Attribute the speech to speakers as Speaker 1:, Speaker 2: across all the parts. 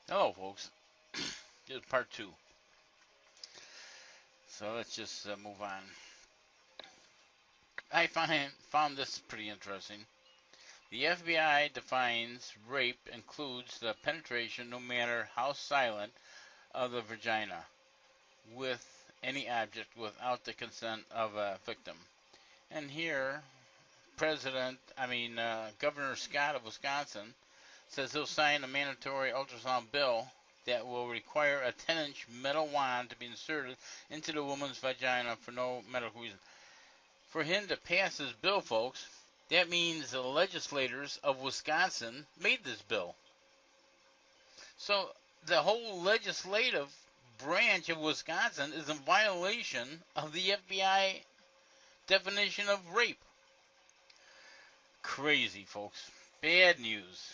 Speaker 1: Hello, folks. This is part two. So let's just move on. I found this pretty interesting. The FBI defines rape includes the penetration, no matter how silent, of the vagina with any object without the consent of a victim. And here, Governor Scott of Wisconsin says he'll sign a mandatory ultrasound bill that will require a 10-inch metal wand to be inserted into the woman's vagina for no medical reason. For him to pass this bill, folks, that means the legislators of Wisconsin made this bill. So the whole legislative branch of Wisconsin is in violation of the FBI definition of rape. Crazy, folks. Bad news.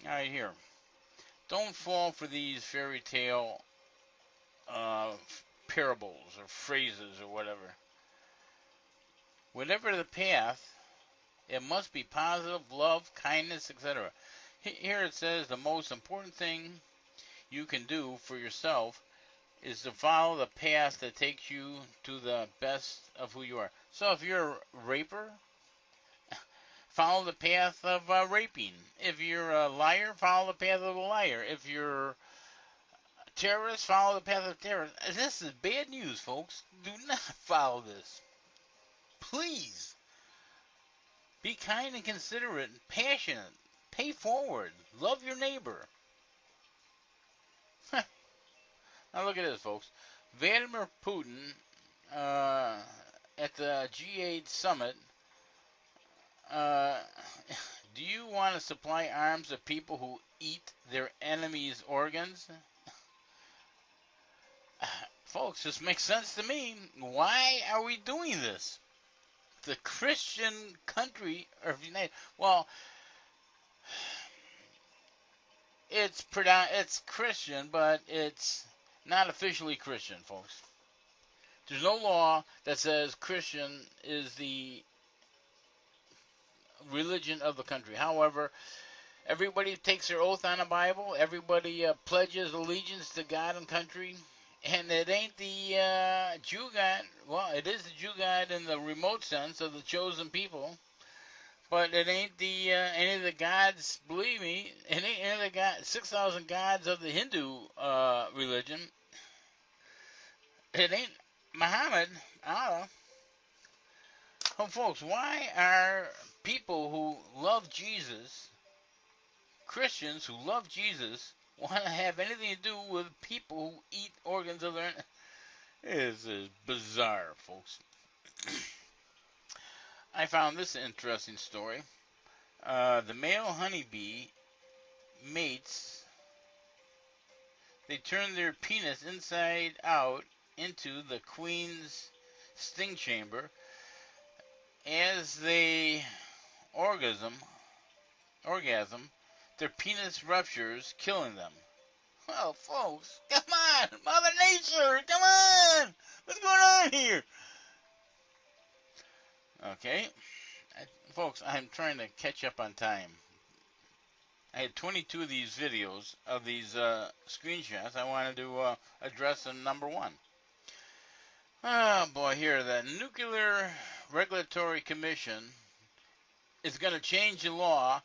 Speaker 1: All right, here. Don't fall for these fairy tale uh, parables or phrases or whatever. Whatever the path, it must be positive, love, kindness, etc. Here it says the most important thing you can do for yourself is to follow the path that takes you to the best of who you are. So if you're a raper, follow the path of raping. If you're a liar, follow the path of a liar. If you're a terrorist, follow the path of terrorist. This is bad news, folks. Do not follow this. Please. Be kind and considerate and passionate. Pay forward. Love your neighbor. Now look at this, folks. Vladimir Putin uh, at the G8 summit. Uh, do you want to supply arms to people who eat their enemies' organs? Folks, this makes sense to me. Why are we doing this? The Christian country of United. Well, it's Christian, but it's not officially Christian, folks. There's no law that says Christian is the religion of the country. However, everybody takes their oath on the Bible. Everybody pledges allegiance to God and country. And it ain't the Jew God. Well, it is the Jew God in the remote sense of the chosen people. But it ain't the any of the gods. Believe me, it ain't any of the 6,000 gods of the Hindu religion. It ain't Muhammad. Allah. Oh, folks, why are people who love Jesus, Christians who love Jesus, want to have anything to do with people who eat organs of their... This is bizarre, folks. I found this interesting story. The male honeybee mates, they turn their penis inside out into the queen's sting chamber as they orgasm, their penis ruptures, killing them. Well, folks, come on! Mother Nature, come on! What's going on here? Okay, folks, I'm trying to catch up on time. I had 22 of these videos, of these screenshots. I wanted to address them number one. Oh boy, here, the Nuclear Regulatory Commission is going to change the law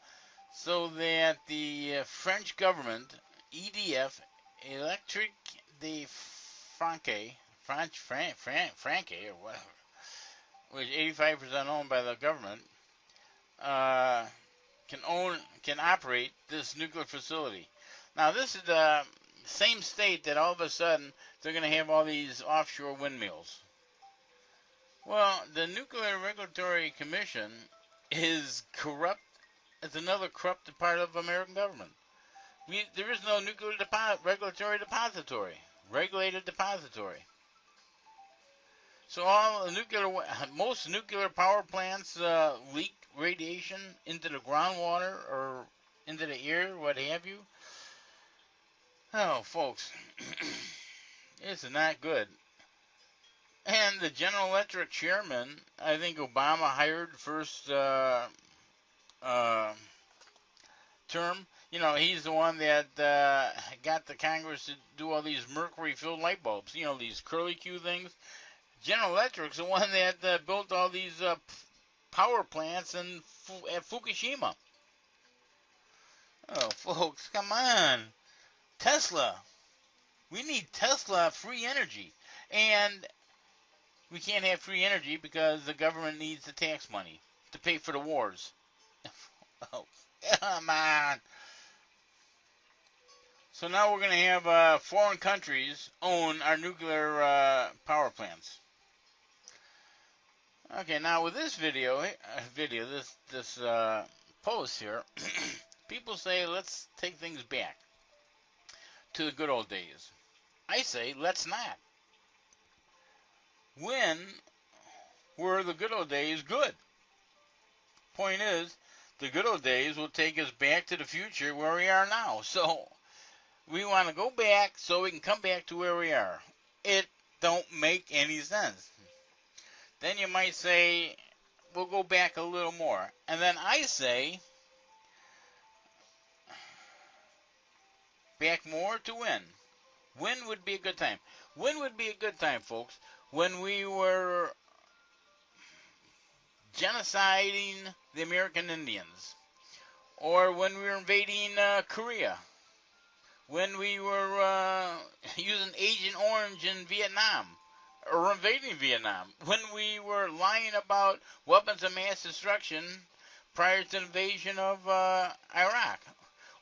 Speaker 1: so that the French government, EDF, Electric de France, or whatever, which is 85% owned by the government, uh, can operate this nuclear facility. Now, this is the same state that all of a sudden they're going to have all these offshore windmills. Well, the Nuclear Regulatory Commission is corrupt. It's another corrupt part of American government. There is no nuclear regulatory depository, regulated depository. So most nuclear power plants leak radiation into the groundwater or into the air, what have you. Oh, folks, it's not good. And the General Electric chairman, I think Obama hired first term. You know, he's the one that got the Congress to do all these mercury-filled light bulbs. You know, these curly Q things. General Electric's the one that built all these power plants at Fukushima. Oh, folks, come on. Tesla. We need Tesla free energy. And we can't have free energy because the government needs the tax money to pay for the wars. Oh, come on. So now we're going to have foreign countries own our nuclear power plants. Okay, now with this this post here, people say let's take things back to the good old days. I say let's not. When were the good old days good? Point is, the good old days will take us back to the future where we are now. So we want to go back so we can come back to where we are. It don't make any sense. Then you might say, we'll go back a little more. And then I say, back more to when? When would be a good time? When would be a good time, folks? When we were genociding the American Indians. Or when we were invading Korea. When we were using Agent Orange in Vietnam. Or invading Vietnam. When we were lying about weapons of mass destruction prior to the invasion of Iraq.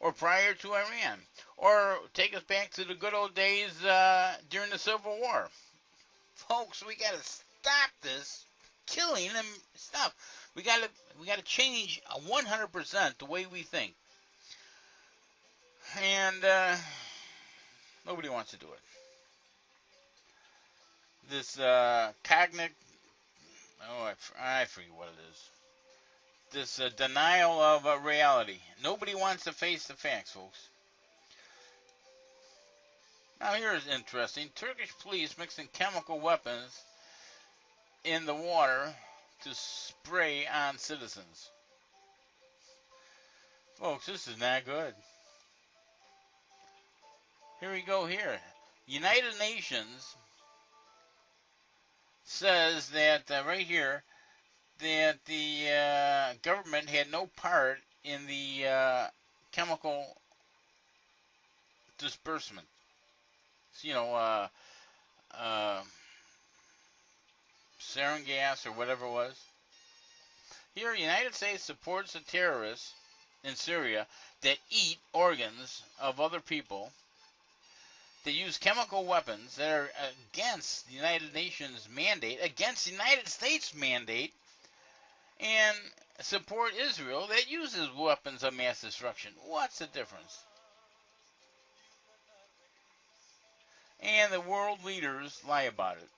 Speaker 1: Or prior to Iran. Or take us back to the good old days during the Civil War. Folks, we got to stop this killing and stuff. We got to change 100% the way we think. And nobody wants to do it. This cognitive, I forget what it is. This denial of reality. Nobody wants to face the facts, folks. Now here's interesting. Turkish police mixing chemical weapons in the water to spray on citizens. Folks, this is not good. Here we go here. United Nations says that right here that the government had no part in the chemical disbursement. You know, sarin gas or whatever it was. Here, United States supports the terrorists in Syria that eat organs of other people. They use chemical weapons that are against the United Nations mandate, against the United States mandate, and support Israel that uses weapons of mass destruction. What's the difference? And the world leaders lie about it.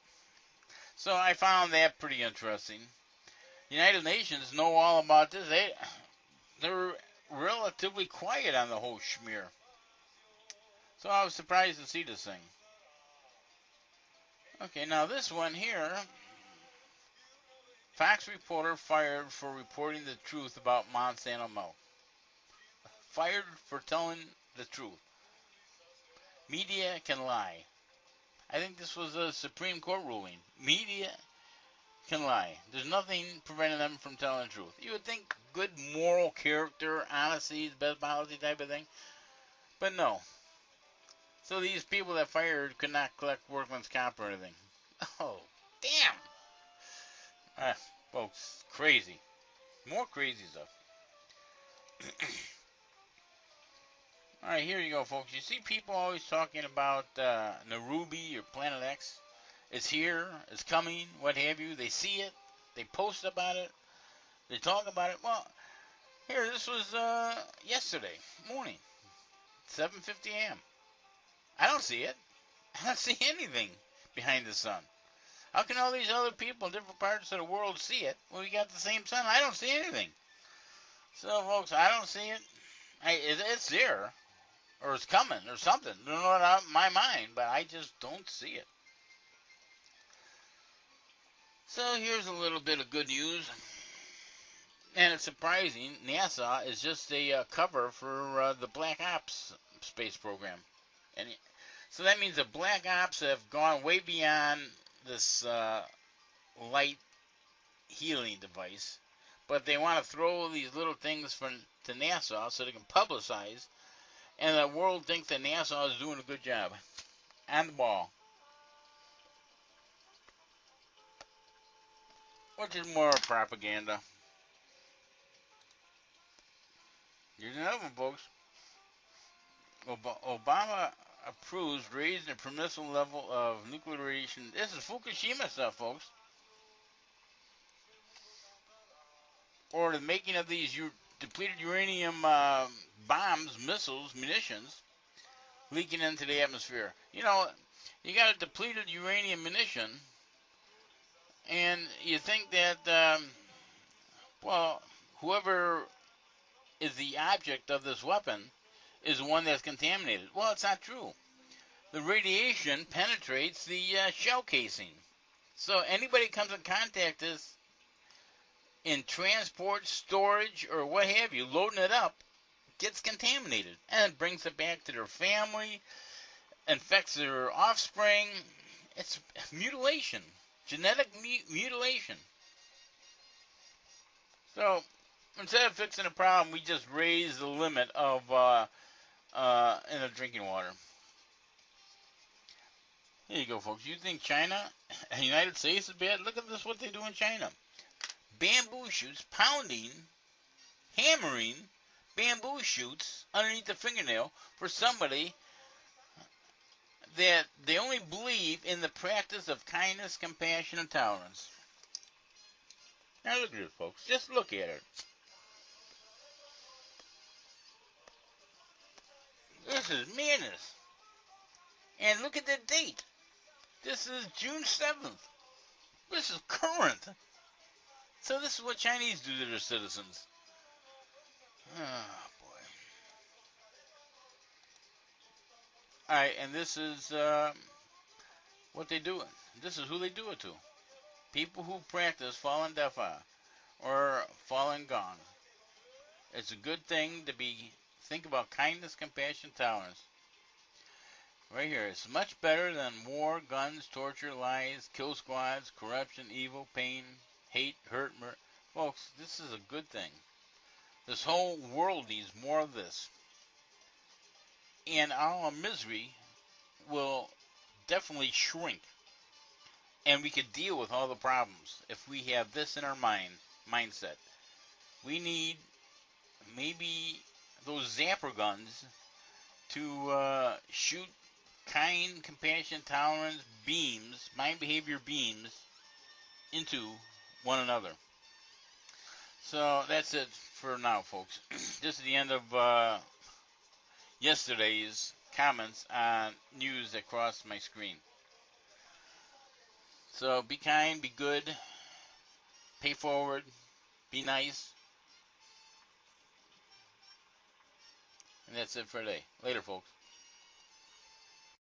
Speaker 1: So I found that pretty interesting. The United Nations know all about this. They're relatively quiet on the whole schmear. So I was surprised to see this thing. Okay, now this one here. Fox reporter fired for reporting the truth about Monsanto milk. Fired for telling the truth. Media can lie. I think this was a Supreme Court ruling. Media can lie. There's nothing preventing them from telling the truth. You would think good moral character, honesty is the best policy type of thing. But no. So these people that fired could not collect workman's comp or anything. Oh, damn. Folks, crazy. More crazy stuff. Alright, here you go, folks. You see people always talking about Narubi or Planet X. It's here, it's coming, what have you. They see it, they post about it, they talk about it. Well, here, this was yesterday morning, 7:50 a.m. I don't see it. I don't see anything behind the sun. How can all these other people in different parts of the world see it when we got the same sun? I don't see anything. So, folks, I don't see it. It's there. Or it's coming, or something. I don't know what out my mind, but I just don't see it. So here's a little bit of good news. And it's surprising, NASA is just a cover for the Black Ops space program. And so that means the Black Ops have gone way beyond this light healing device, but they want to throw these little things to NASA so they can publicize, and the world thinks that NASA is doing a good job. On the ball. Which is more propaganda. Here's another one, folks. Obama approves raising the permissible level of nuclear radiation. This is Fukushima stuff, folks. Or the making of these depleted uranium bombs, missiles, munitions leaking into the atmosphere. You know, you got a depleted uranium munition, and you think that, well, whoever is the object of this weapon is the one that's contaminated. Well, it's not true. The radiation penetrates the shell casing. So anybody comes in contact with this in transport, storage, or what have you, loading it up, gets contaminated and brings it back to their family, infects their offspring. It's mutilation, genetic mutilation. So instead of fixing the problem, we just raise the limit of in the drinking water. Here you go, folks. You think China and the United States is bad? Look at this, what they do in China. Bamboo shoots, pounding, hammering bamboo shoots underneath the fingernail for somebody that they only believe in the practice of kindness, compassion, and tolerance. Now look at it, folks. Just look at it. This is madness. And look at the date. This is June 7th. This is current. So this is what Chinese do to their citizens. Oh, boy. Alright, and this is what they do. This is who they do it to. People who practice Falun Dafa or Falun Gong. It's a good thing to think about kindness, compassion, tolerance. Right here, it's much better than war, guns, torture, lies, kill squads, corruption, evil, pain, hate, hurt, murder. Folks, this is a good thing. This whole world needs more of this. And our misery will definitely shrink. And we could deal with all the problems if we have this in our mindset. We need maybe those zapper guns to shoot kind, compassion, tolerance beams, mind behavior beams, into one another. So that's it for now, folks. This is the end of yesterday's comments on news that crossed my screen. So be kind, be good, pay forward, be nice. And that's it for today. Later, folks.